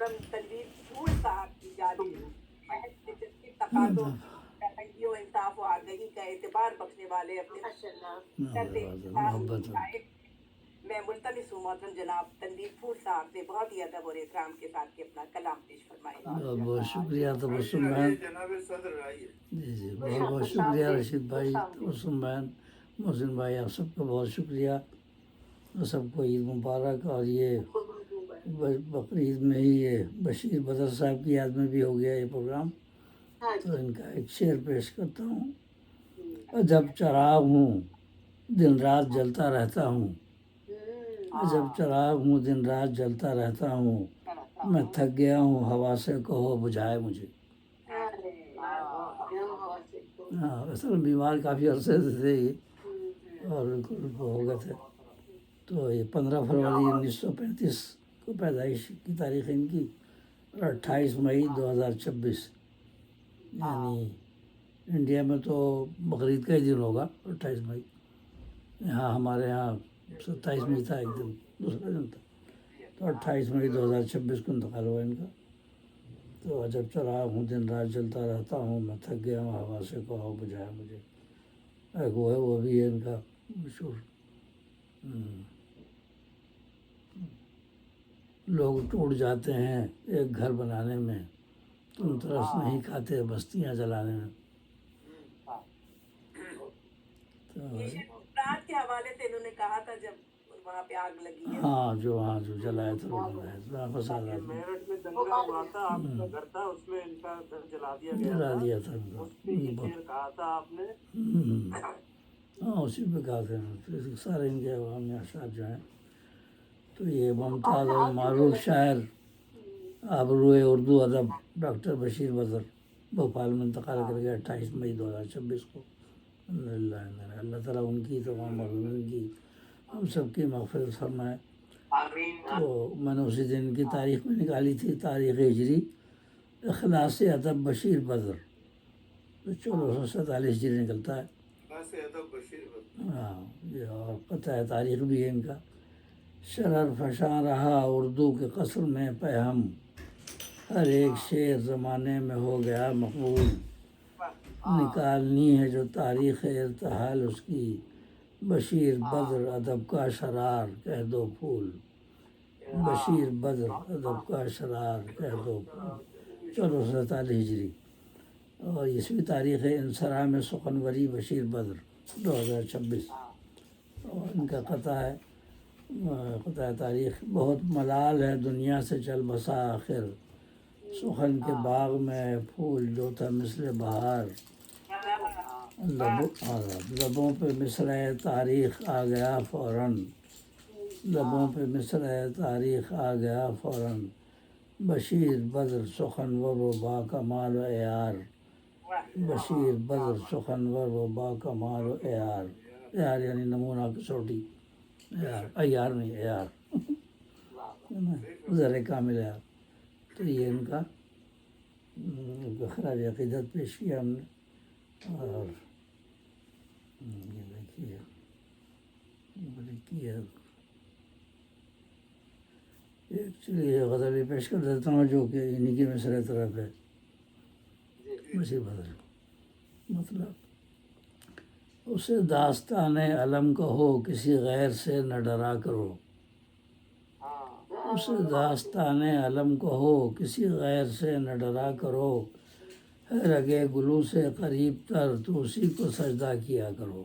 محترم تنویر پھول صاحب کی جانب کی تقاضوں فرنگی و انصاف و آگہی کا اعتبار بخشنے والے اپنے محبت میں ملتمس ہوں محترم جناب تنویر پھول صاحب سے بہت ہی ادب اور احترام کے ساتھ کے اپنا کلام پیش فرمائے. بہت بہت شکریہ تبسم بہن. جی جی بہت بہت شکریہ رشید بھائی، تبسم بہن، محسن بھائی، آپ سب کا بہت شکریہ. اور سب کو عید مبارک. اور یہ بقرعید میں ہی یہ بشیر بدر صاحب کی یاد میں بھی ہو گیا یہ پروگرام، تو ان کا ایک شعر پیش کرتا ہوں. عجب چراغ ہوں دن رات جلتا رہتا ہوں، عجب چراغ ہوں دن رات جلتا رہتا ہوں، میں تھک گیا ہوں ہوا سے کہو بجھائے مجھے. ہاں اصل بیمار کافی عرصے سے تھے یہ، اور بالکل ہو گئے تھے. تو یہ 15 فروری 1935 کو پیدائش کی تاریخ ان کی، اور 28 مئی 2026، یعنی انڈیا میں تو بقرعید کا ہی دن ہوگا 28 مئی. یہاں ہمارے یہاں 27 مئی تھا، ایک دن دوسرا دن تھا. تو 28 مئی 2026 کو انتقال ہوا ان کا. تو عجب چراغ ہوں دن رات جلتا رہتا ہوں، میں تھک گیا ہوں ہوا سے کہو بجھائے مجھے. ایک وہ ہے، وہ بھی ہے ان کا مشہور. لوگ ٹوٹ جاتے ہیں ایک گھر بنانے میں، تم ترس نہیں کھاتے بستیاں جلانے میں. رات کے حوالے سے انہوں نے کہا تھا جب وہاں پہ آگ لگی ہے. ہاں جو جلایا تھا وہ جلایا تھا، فسادات میں میرٹھ میں دنگا ہوا تھا، آپ کا گھر تھا، اس میں ان کا گھر جلا دیا گیا جلا تھا. دیا تھا ان اس پہ یہ کو. شعر کہا تھا آپ نے. ہاں اسی پہ کہا تھا سارے ان کے عوامی اشعار جو ہیں. تو یہ ممتاز اور معروف شاعر آبروئے اردو ادب ڈاکٹر بشیر بدر بھوپال میں انتقال کر گیا 28 مئی 2026 کو. اللہ تعالیٰ ان کی تمام مظلومین کی ہم سب کی مغفرت فرمائے. تو میں نے اسی دن کی تاریخ میں نکالی تھی، تاریخ ہجری اخلاص ادب بشیر بدر، تو 1447 ہجری نکلتا ہے. ہاں یہ اور قطع تاریخ بھی ہے ان کا. شرر فشاں رہا اردو کے قصر میں پیہم، ہر ایک شعر زمانے میں ہو گیا مقبول. نکالنی ہے جو تاریخ ارتحال اس کی، بشیر بدر ادب کا شرار کہہ دو پھول. بشیر بدر ادب کا شرار کہہ دو پھول. 1447 ہجری. اور 20ویں تاریخ ہے انصرا میں سخنوری بشیر بدر 2026. اور ان کا قطع ہے، قطع تاریخ: بہت ملال ہے دنیا سے چل بسا آخر، سخن کے باغ میں پھول جو تھا مثل بہار. لبوں پہ مصرع تاریخ آ گیا فوراً، لبوں پہ مصرع تاریخ آ گیا فوراً. بشیر بدر سخنور و با کمال و عیار، بشیر بدر سخنور و با کمال و عیار. عیار یعنی نمونہ کسوٹی، عیار نہیں عیار، زر کامل عیار. تو یہ ان کا خراج عقیدت پیش کیا ہم نے. اور یہ دیکھیے کی ہے، ایکچولی غزل بھی پیش کر دیتا ہوں جو کہ انہیں کی مصرع طرف ہے. بشیر بدر مطلب: اسے داستان علم کہو کسی غیر سے نہ ڈرا کرو، اسے داستان علم کہو کسی غیر سے نہ ڈرا کرو، ہے رگے گلو سے قریب تر تو اسی کو سجدہ کیا کرو.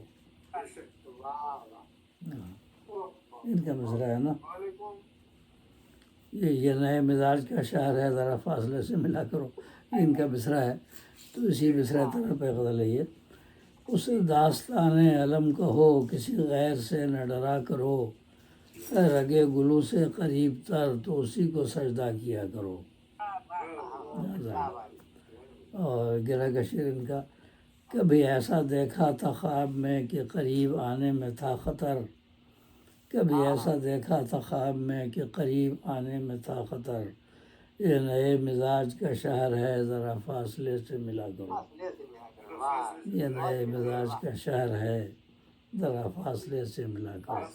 ان کا مصرع ہے نا. یہ نئے مزاج کا شعر ہے ذرا فاصلے سے ملا کرو، ان کا مصرع ہے. تو اسی مصرع طرح پہ غزل ہے یہ: اسے داستان علم کہو کسی غیر سے نہ ڈرا کرو، رگے گلو سے قریب تر تو اسی کو سجدہ کیا کرو. اور گرہ کا شعر ان کا: کبھی ایسا دیکھا تھا خواب میں کہ قریب آنے میں تھا خطر، کبھی ایسا دیکھا تھا خواب میں کہ قریب آنے میں تھا خطر، یہ نئے مزاج کا شہر ہے ذرا فاصلے سے ملا کرو. یہ نئے مزاج کا شہر ہے ذرا فاصلے سے ملا کرو.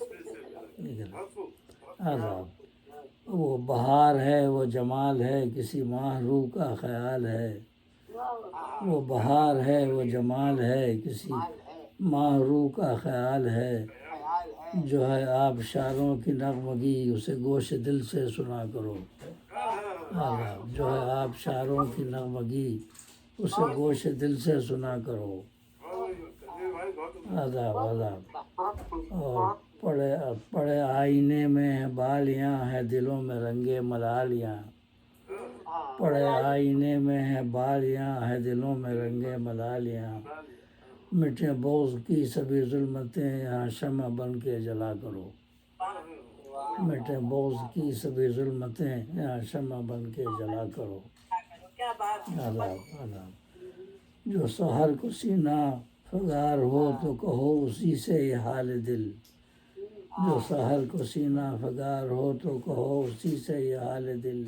آداب. وہ بہار ہے وہ جمال ہے کسی ماہ روح کا خیال ہے، وہ بہار ہے وہ جمال ہے کسی ماہ روح کا خیال ہے، جو ہے آپ شاروں کی نغمگی اسے گوش دل سے سنا کرو، آداب جو ہے آپ شاروں کی نغمگی اسے گوش دل سے سنا کرو، آداب آداب۔ اور پڑے آئینے میں ہیں بالیاں ہیں دلوں میں رنگے ملالیاں، پڑے آئینے میں ہیں بالیاں ہیں دلوں میں رنگے ملالیاں، مٹے بغض کی سبھی ظلمتیں یہاں شمع بن کے جلا کرو، مٹے بغض کی سبھی ظلمتیں یہاں شمع بن کے جلا کرو، کیا بات ہے۔ آداب آداب۔ جو سحر کو سینہ فگار ہو تو کہو اسی سے یہ حال دل، جو سحر کو سینہ فگار ہو تو کہو اسی سے یہ حال دل،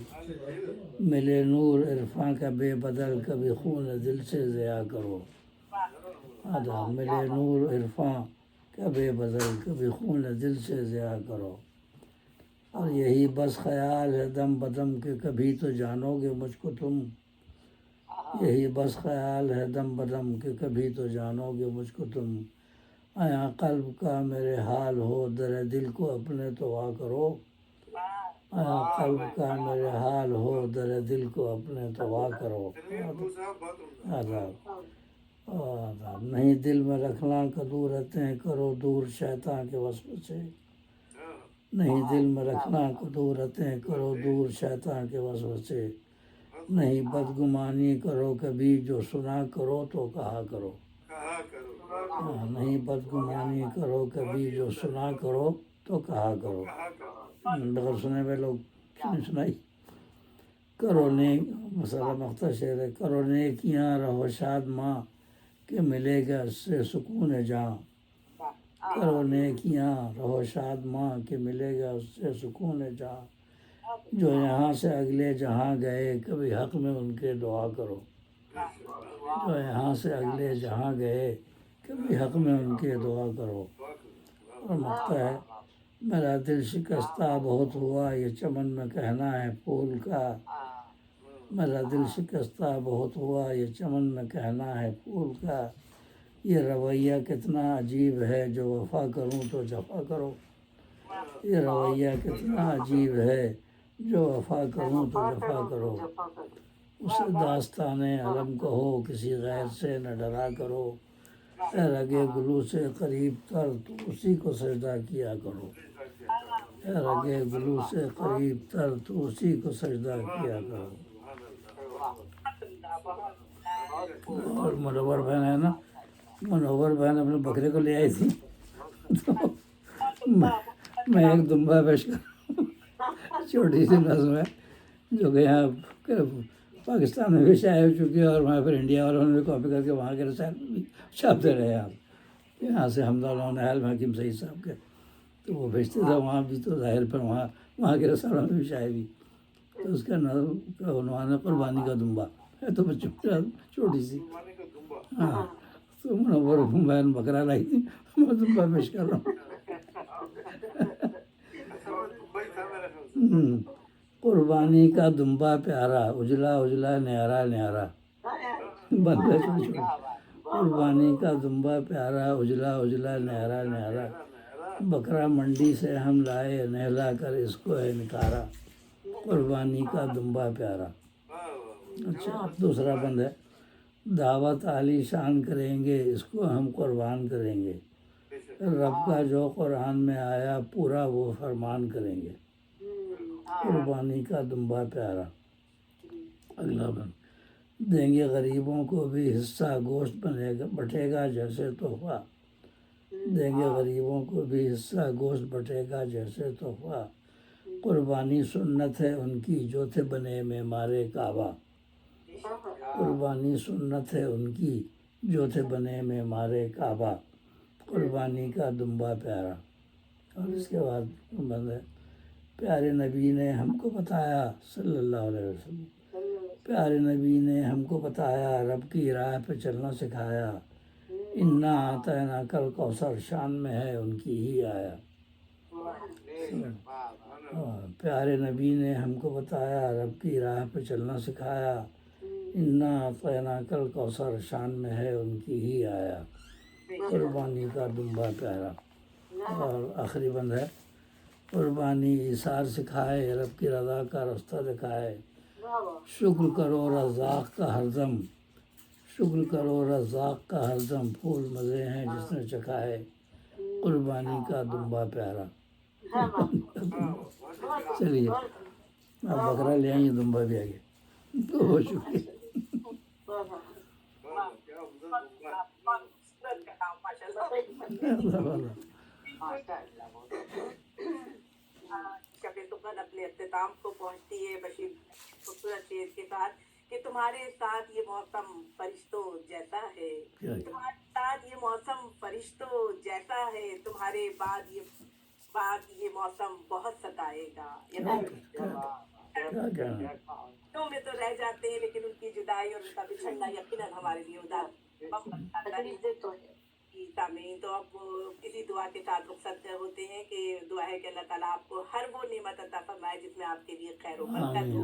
ملے نور عرفاں کا بے بدل کبھی خون دل سے ضیاء کرو، آداب ملے نور عرفاں کا بے بدل کبھی خون دل سے ضیاء کرو، اور یہی بس خیال ہے دم بدم کہ کبھی تو جانو گے مجھ کو تم، یہی بس خیال ہے دم بدم کہ کبھی تو جانو گے مجھ کو تم، آیا قلب کا میرے حال ہو در دل کو اپنے تو وا کرو، آیا قلب کا میرے حال ہو در دل کو اپنے تو وا کرو، آداب آداب۔ نہیں دل میں رکھنا کدورتیں کرو دور شیطان کے وسوسے سے، نہیں دل میں رکھنا کدورتیں کرو دور شیطان کے وسوسے سے، نہیں بدگمانی کرو کبھی جو سنا کرو تو کہا کرو، نہیں بدگمانی کرو کبھی جو سنا کرو تو کہا کرو، بغیر سنے ہوئے لوگ کیوں سنائی، کرو نیک مسئلہ مختصر ہے، کرو نیکیاں رہو شاد ماں کہ ملے گا اس سے سکون جاں، کرو نیکیاں رہو شاد ماں کہ ملے گا اس سے سکون جاں، جو یہاں سے اگلے جہاں گئے کبھی حق میں ان کے دعا کرو، جو یہاں سے اگلے جہاں گئے کبھی حق میں ان کے دعا کرو، اور مقطع ہے میرا دل شکستہ بہت ہوا یہ چمن میں کہنا ہے پھول کا، میرا دل شکستہ بہت ہوا یہ چمن میں کہنا ہے پھول کا، یہ رویہ کتنا عجیب ہے جو وفا کروں تو جفا کرو، یہ رویہ کتنا عجیب ہے جو وفا کروں تو جفا کرو، اسے داستان علم کہو کسی غیر سے نہ ڈرا کرو، اے رگے گلو سے قریب تر تو اسی کو سجدہ کیا کرو، اے رگے گلو سے قریب تر تو اسی کو سجدہ کیا کرو، اور منور بہن ہے نا، منور بہن اپنے بکرے کو لے آئی تھی تو میں ایک دمبا پیش کر چھوٹی سی نظم ہے جو کہ یہاں پاکستان میں بھی شائع ہو چکی ہے، اور وہاں پھر انڈیا والوں نے بھی کاپی کر کے وہاں کے رسائل میں بھی چھاپتے رہے آپ، یہاں سے حمدہ اللہ حال حکیم سعید صاحب کے تو وہ بھیجتے تھے وہاں بھی، تو ظاہر پر وہاں کے رسالوں میں بھی شائع بھی، تو اس کا نظم کا عنوان ہے قربانی کا دمبا ہے، تو بچوں چھوٹی سی، ہاں تو منور بہن بکرا لائی تھی میں دمبا پیش کر رہا ہوں، قربانی کا دمبا پیارا اجلا اجلا نیارا نیارا، بندہ چھوٹی چھوٹی، قربانی کا دمبا پیارا اجلا اجلا نیارا نیارا، بکرا منڈی سے ہم لائے نہلا کر اس کو ہے نکارا، قربانی کا دمبا پیارا۔ اچھا دوسرا بند ہے، دعوت عالی شان کریں گے اس کو ہم قربان کریں گے، رب کا جو قرآن میں آیا پورا وہ فرمان کریں گے، قربانی کا دمبا پیارا۔ اگلا بند، دیں گے غریبوں کو بھی حصہ گوشت بٹے گا جیسے تحفہ، دیں گے غریبوں کو بھی حصہ گوشت بٹے گا جیسے تحفہ، قربانی سنت ہے ان کی جو تھے بنے معمار کعبہ، قربانی سنت ہے ان کی جو تھے بنے معمار کعبہ، قربانی کا دمبا پیارا۔ اور اس کے بعد بند ہے، پیارے نبی نے ہم کو بتایا صلی اللہ علیہ وسلم، پیارے نبی نے ہم کو بتایا رب کی راہ پہ چلنا سکھایا، انا اعطیناک الکوثر شان میں ہے ان کی ہی آیا، پیارے نبی نے ہم کو بتایا، رب کی راہ پہ چلنا سکھایا، انا اعطیناک الکوثر شان میں ہے ان کی ہی آیا، قربانی کا دمبا پیارا۔ اور آخری بند ہے، قربانی ایثار سکھائے، رب کی رضا کا رستہ دکھائے، شکر کرو رزاق کا ہر دم، شکر کرو رزاق کا ہر دم، پھول مزے ہیں جس نے چکھائے، قربانی کا دمبا پیارا۔ چلیے آپ بکرا لے آئیں، دمبا بھی آ گیا، بہت شکریہ۔ خوبصورت کلام ماشاءاللہ۔ شب تقدر اپنے اختتام کو پہنچتی ہے بشیر خوبصورت شعر کے ساتھ کہ تمہارے ساتھ یہ موسم فرشتوں جیسا ہے، تمہارے ساتھ یہ موسم فرشتوں جیسا ہے، تمہارے بعد یہ موسم بہت ستائے گا۔ تو میں تو رہ جاتے ہیں، لیکن ان کی جدائی اور ان کا بچھڑنا یقیناً ہمارے لیے سامعین۔ تو اب کسی دعا کے ساتھ رخصت ہوتے ہیں کہ دعا ہے کہ اللہ تعالیٰ آپ کو ہر وہ نعمت عطا فرمائے جس میں آپ کے لیے خیر و برکت ہو،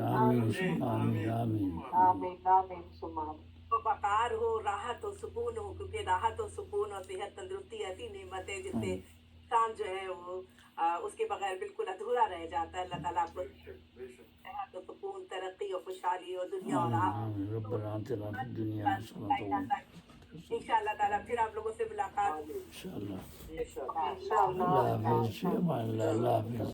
وقار ہو، راحت و سکون ہو، کیونکہ راحت و سکون اور صحت تندرستی ایسی نعمت ہے جس سے انسان جو ہے وہ اس کے بغیر بالکل ادھورا رہ جاتا ہے۔ اللہ تعالیٰ آپ کو صحت و سکون، ترقی اور خوشحالی اور دنیا اور ان شاء اللہ تعالیٰ پھر آپ لوگوں سے ملاقات انشاءاللہ۔ اللہ حافظ، اللہ حافظ۔